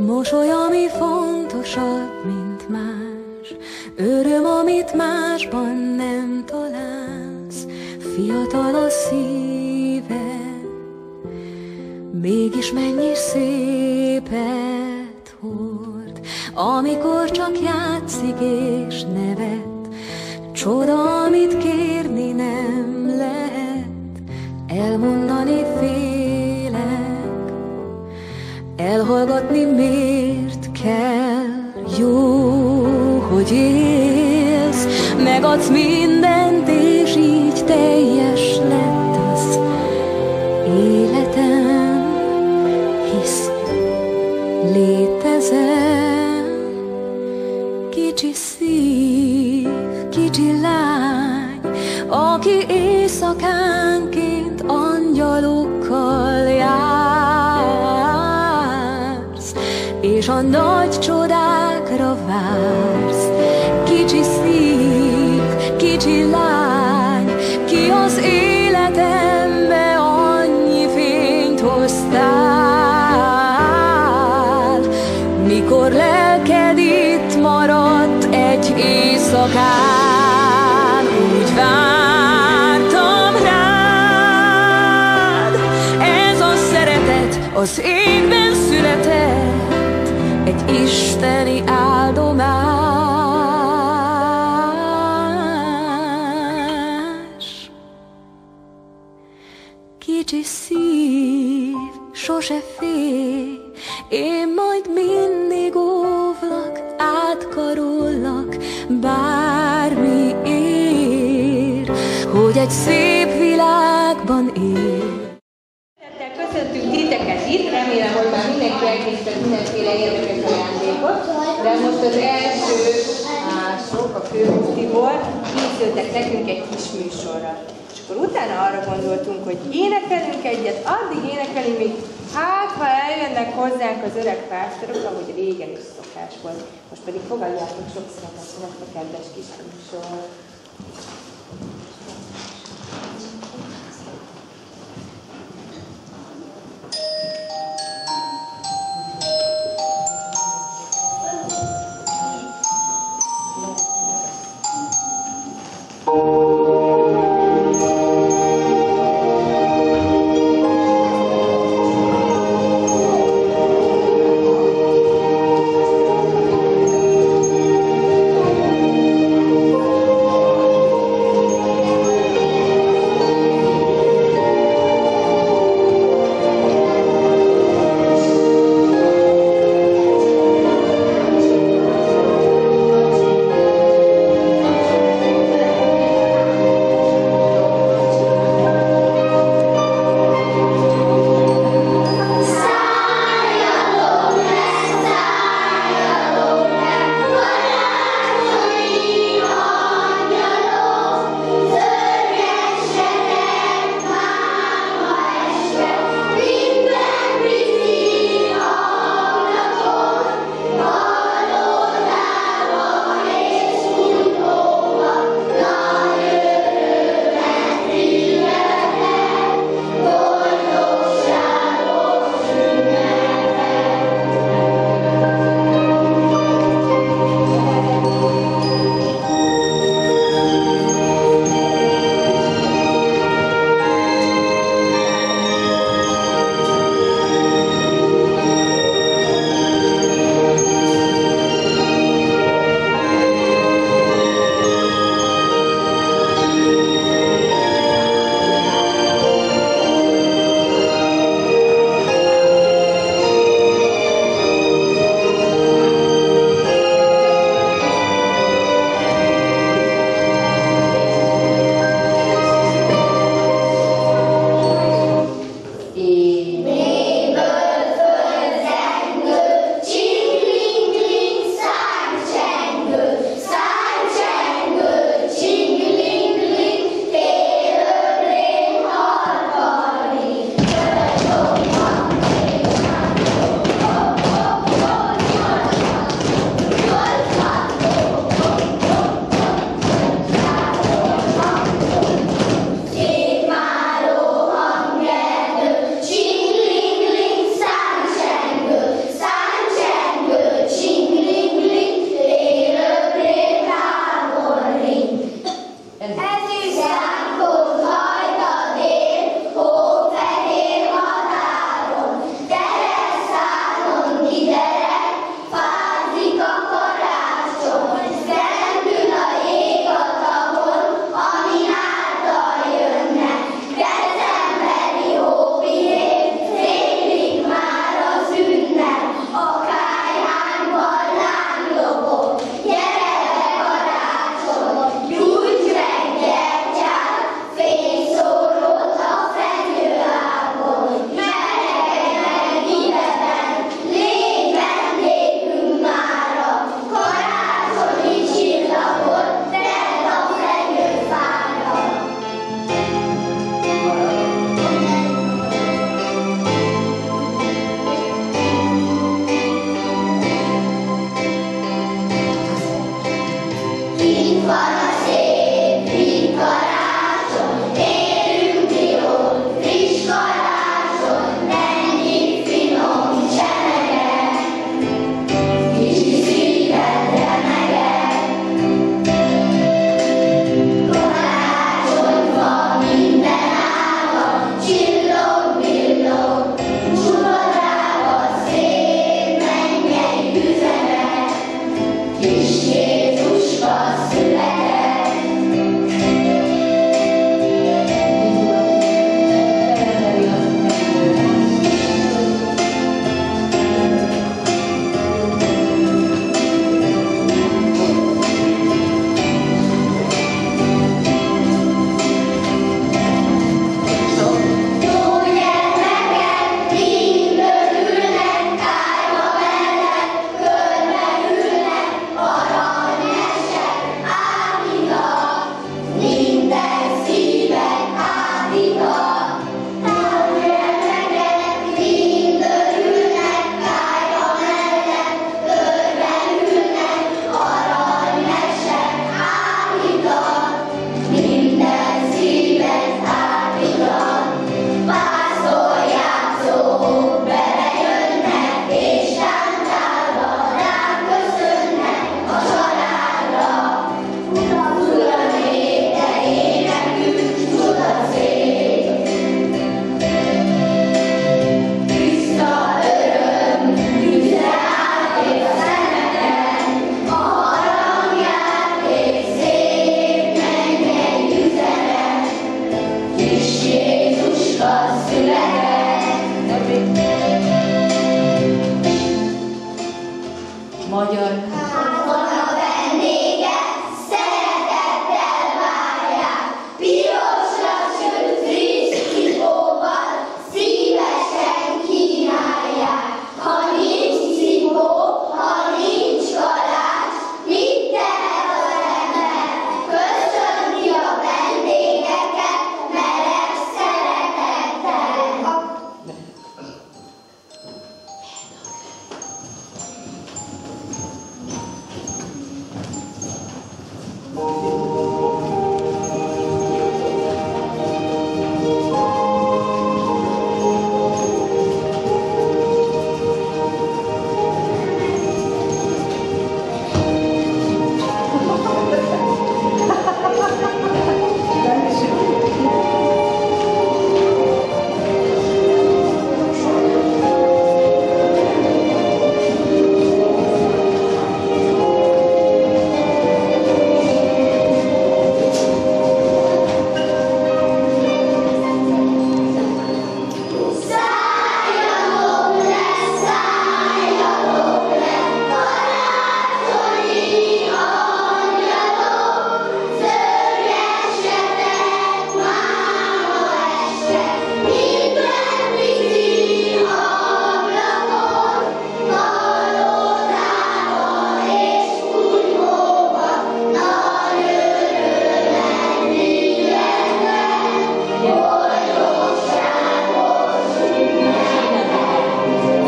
Mosoly, ami fontosabb, mint más, öröm, amit másban nem találsz, fiatal a szíve, mégis mennyi szépet hord, amikor csak játszik és nevet, csoda, amit kérni nem lehet, elmondani félek, elhallgatni miért kell, jó, hogy élsz, megadsz mindent, és így teljes lett az életem, hisz létezem. Kicsi szív, kicsi lány, aki éjszakánként angyalokkal jársz, és a nagy csodákra vársz. Kicsi szív, kicsi lány, ki az életembe annyi fényt hoztál, mikor lelked itt maradt egy éjszakán, úgy vártam rád. Ez a szeretet az égben született, egy isteni áldomás. Kicsi szív, sose félj, én majd mindig óvlak, átkarollak, bármi ér, hogy egy szép világban él. Köszöntünk titeket itt, remélem, hogy már mindenki elkészített mindenféle érdekes ajándékot, de most az első mások, a Kőmúltiból készültek nekünk egy kis műsorra. És akkor utána arra gondoltunk, hogy énekelünk egyet, addig énekelünk, míg ha eljönnek hozzánk az öreg pásztorok, ahogy régen is szokás volt. Most pedig fogadjátok sok szeretettel ezt a kedves kis műsor.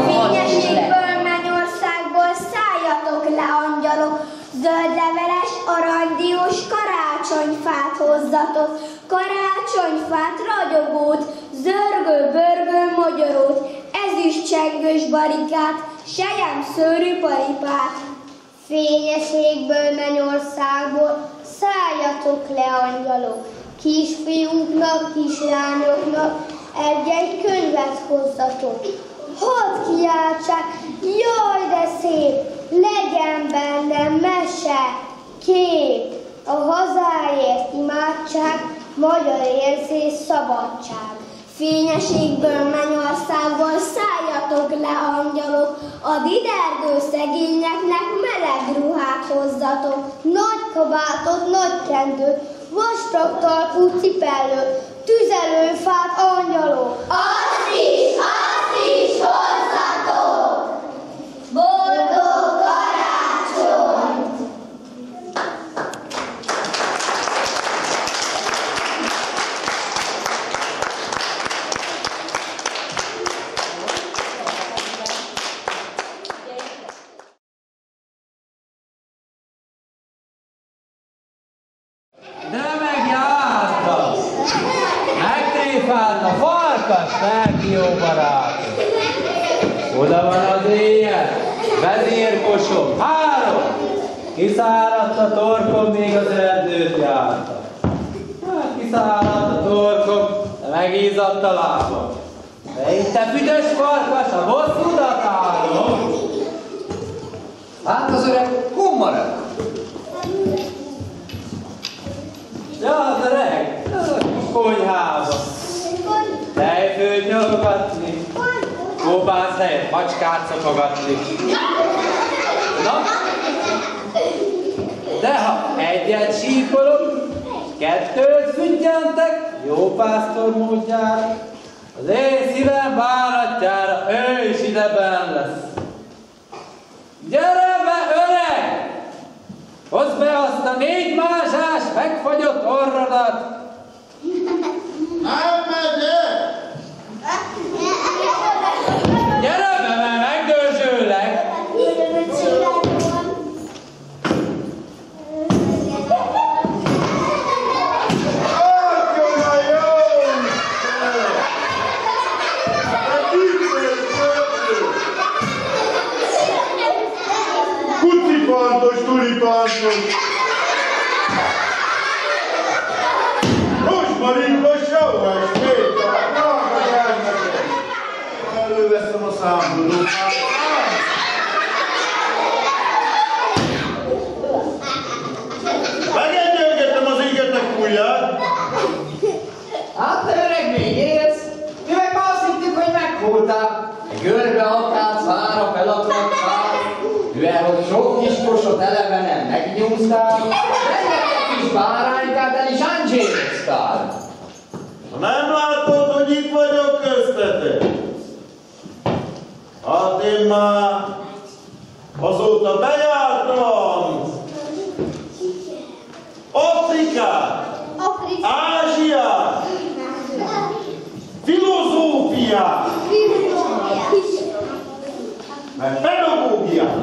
Fényességből, mennyországból szálljatok le, angyalok, zöldleveles, aranydiós karácsonyfát hozzatok, karácsonyfát, ragyogót, zörgő-börgő mogyorót, ezüstcsengős barikát, selyemszőrű paripát. Fényességből, mennyországból szálljatok le, angyalok, kisfiúknak, kislányoknak egy-egy könyvet hozzatok. Hadd kiáltsák, jaj de szép, legyen benne mese, kép, a hazáért imádság, magyar érzés, szabadság. Fényességből, mennyországból szálljatok le, angyalok, a didergő szegényeknek meleg ruhát hozzatok. Nagy kabátot, nagy kendőt, vastag talpú cipellőt, tüzelőfát, angyalok. Azt is hozzatok! Boldog karácsony! De megjárta! Megtréfált a farkas, lelki jó barátom! Oda van az éjjel, vezérkosom, 3! Kiszáradt a torkom, még az erdőt járta. Hát kiszáradt a torkom, de megízadt a lábam. De itt te büdös farkas, a bosszúdat állom! Hát az öreg hol marad? Ja, az öreg, az a kis konyhába. Tejfőt nyalogatni, kóbász helyett macskát szokogatni. Na, de ha egyet síkolok, kettőt füttyentek, jó pásztor módjára, az én szívem bánatjára, ő is ide benn lesz. Gyere be, öreg! Hozd be azt a 4 mázsás megfagyott orrodat! Nem megyek! Gyere be, mert megdörzsöllek! Kucipántos, tulipántos! Rosmarinkos, savas, méta, drága gyermekek! Előveszem a számolót. Megegyelgetem az égetek ujját! Hát te öreg még élsz? Mi meg már azt hittük, hogy meghultál. Egy görbe akálsz, vára felakadtál. Mivel, hogy sok kis kosot eleve nem megnyúztál, rengeteg kis báránykát el is angyéroztál. Ha nem látod, hogy itt vagyok köztetek? Hát én már azóta bejártam Afrikát, Ázsiát, filozófiát, meg pedagógiát.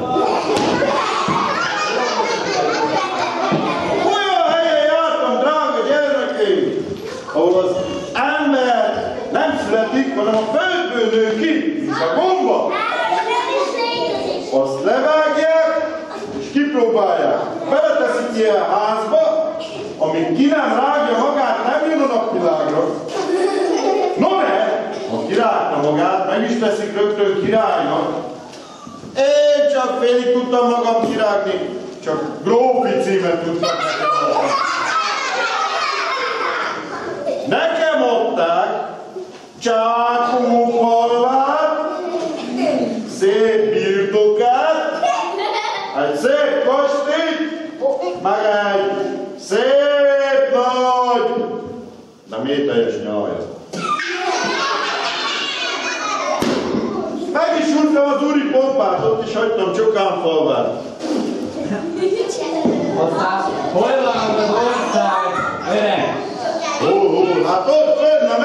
Olyan helyen jártam, drága gyermekeim, ahol az ember nem születik, hanem a földből nő ki, mint a gomba. Azt levágják, és kipróbálják. Beleteszik ilyen házba, amíg ki nem rágja magát, nem jön a napvilágra. No de, ha kirágta magát, meg is teszik rögtön királynak. Én csak félig tudtam magam kirágni, csak grófi címet tudtam nekem adni. Nekem adták Csákó-falvát, szép birtokát, egy szép kastélyt, meg egy szép nagy, de méteres nyájat. Meg is húztam az úri pompát, ott is hagytam Csokánfalvát. Aztán hol van az ország, öreg? Hát ott fönn a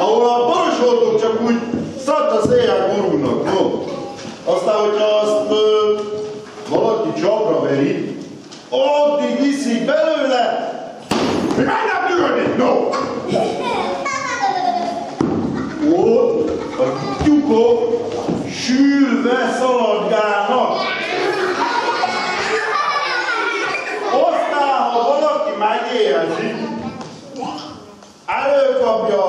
ahol a borosoltok csak úgy szadta széjjel borulnak, no. Aztán, hogyha azt valaki csapra veri, addig iszik belőle, mi mennek ülni, no. Ott a tyúkok sülve szaladgálnak. Aztán, ha valaki megéhezik, előkapja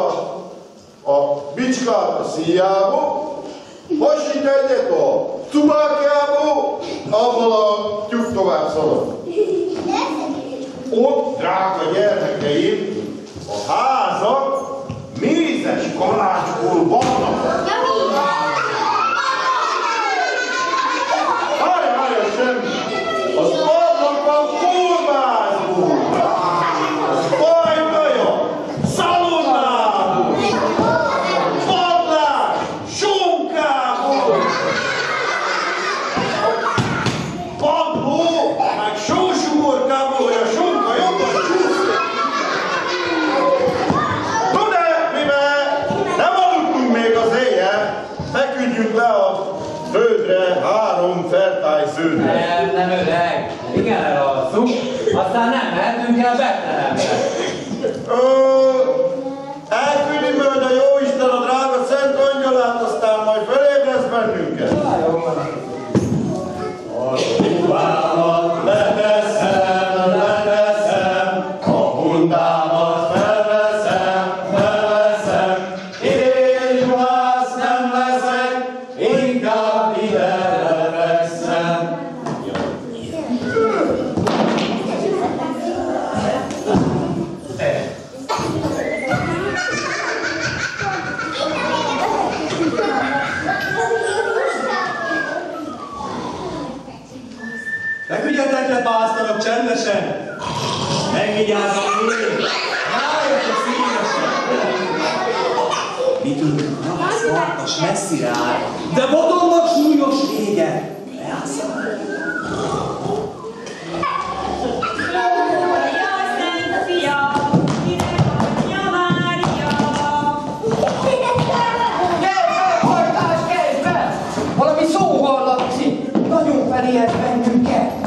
a bicskát a szíjába, hasít egyet a cubákjába, abban a tyúk tovább szalad. Ott, drága gyermekeim, a házak mézes kalácsból vannak. Várja, semmi. Az vannak a kolbászból, fajtaja, szalonnából, padlás, sonkából, padló, meg sósugorkából, hogy a sonka jobban csúszik. No de, mivel nem aludtunk még az éjjel, feküdjünk le a földre, 3 fertály szőnyegre. Nem öreg, igen, elalszunk, aztán nem mehetünk el Betlehembe. Elküldi majd a Jóisten a drága Szent Angyalát, aztán majd felébresz bennünket. A szubámat leteszem, a hundámat felveszem, én juhász nem leszek, inkább ide lefekszem. Feküdjetek le, pásztorok, csendesen! Megvigyázzam én! Rájöttek szívesen! Mit ülünk, nyalász farkas messzire áll, de botonnak súlyos vége! Leászom! Valami szó hallatszik! Nagyon felért bennünket!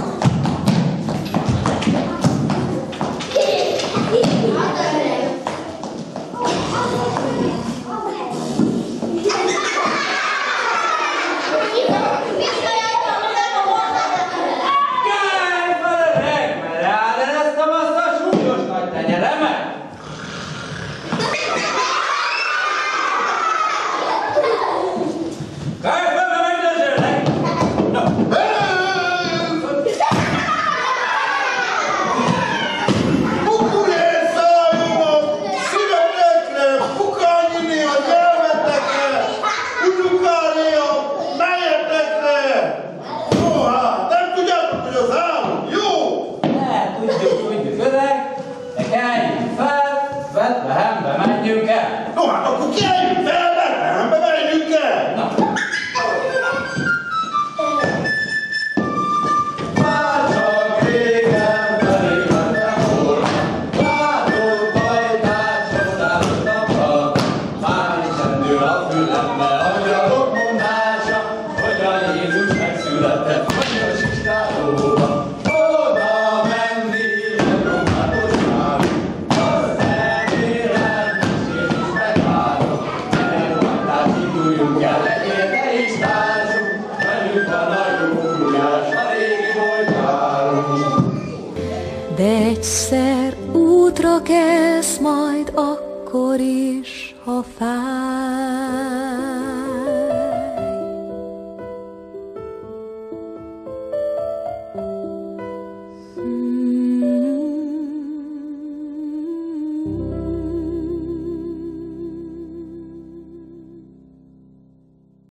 De egyszer útra kelsz majd akkor is, ha fáj.